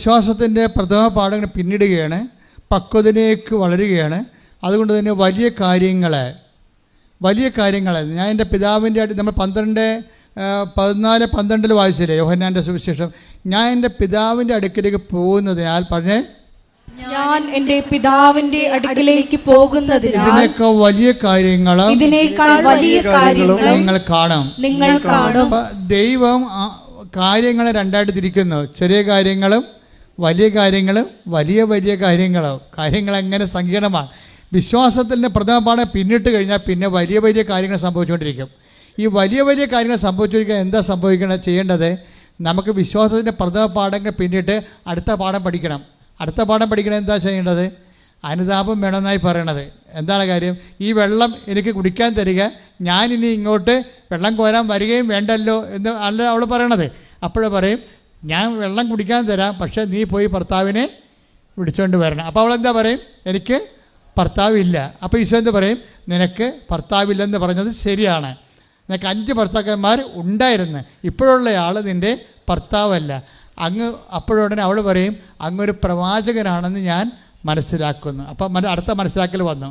വിശ്വാസത്തിൻ്റെ പ്രഥമ പാഠങ്ങൾ പിന്നിടുകയാണ്, പക്വതയിലേക്ക് വളരുകയാണ്. അതുകൊണ്ട് തന്നെ വലിയ കാര്യങ്ങൾ ഞാൻ എൻ്റെ പിതാവിൻ്റെ നമ്മൾ 14:12 വായിച്ചില്ലേ യോഹന്നാൻ്റെ സുവിശേഷം, ഞാൻ എൻ്റെ പിതാവിൻ്റെ അടുക്കിലേക്ക് പോകുന്നതിനാൽ പറഞ്ഞേ, ഞാൻ എൻ്റെ പിതാവിന്റെ അടുക്കിലേക്ക് പോകുന്നതിനാൽ ഇതിനേക്കാൾ വലിയ കാര്യങ്ങളും നിങ്ങൾ കാണും. ദൈവം കാര്യങ്ങളെ രണ്ടായിട്ട് തിരിക്കുന്നു. ചെറിയ കാര്യങ്ങളും വലിയ കാര്യങ്ങളും വലിയ കാര്യങ്ങളും. കാര്യങ്ങൾ എങ്ങനെ സങ്കീർണമാണ്. വിശ്വാസത്തിൻ്റെ പ്രഥമ പാഠം പിന്നിട്ട് കഴിഞ്ഞാൽ പിന്നെ വലിയ കാര്യങ്ങൾ സംഭവിച്ചുകൊണ്ടിരിക്കും. ഈ വലിയ കാര്യങ്ങൾ സംഭവിച്ചുകൊണ്ടിരിക്കാൻ എന്താ ചെയ്യേണ്ടത്? നമുക്ക് വിശ്വാസത്തിൻ്റെ പ്രഥമ പാഠങ്ങൾ പിന്നിട്ട് അടുത്ത പാഠം പഠിക്കണം. അടുത്ത പാഠം പഠിക്കണം. എന്താ ചെയ്യേണ്ടത്? അനുതാപം വേണമെന്നായി പറയണത്. എന്താണ് കാര്യം? ഈ വെള്ളം എനിക്ക് കുടിക്കാൻ തരിക, ഞാനിനി ഇങ്ങോട്ട് വെള്ളം കോരാൻ വരികയും വേണ്ടല്ലോ എന്ന് അല്ല അവൾ പറയണത്. അപ്പോഴേ പറയും, ഞാൻ വെള്ളം കുടിക്കാൻ തരാം, പക്ഷേ നീ പോയി ഭർത്താവിനെ വിളിച്ചുകൊണ്ട് വരണം. അപ്പോൾ അവളെന്താ പറയും? എനിക്ക് ഭർത്താവില്ല. അപ്പോൾ ഈശോ എന്ത് പറയും? നിനക്ക് ഭർത്താവില്ലെന്ന് പറഞ്ഞത് ശരിയാണ്. നിനക്ക് 5 ഭർത്താക്കന്മാർ ഉണ്ടായിരുന്നു, ഇപ്പോഴുള്ള ആൾ നിൻ്റെ ഭർത്താവല്ല. അപ്പോഴുടനെ അവൾ പറയും, അങ്ങൊരു പ്രവാചകനാണെന്ന് ഞാൻ മനസ്സിലാക്കുന്നു. അപ്പം അടുത്ത മനസ്സിലാക്കൽ വന്നു.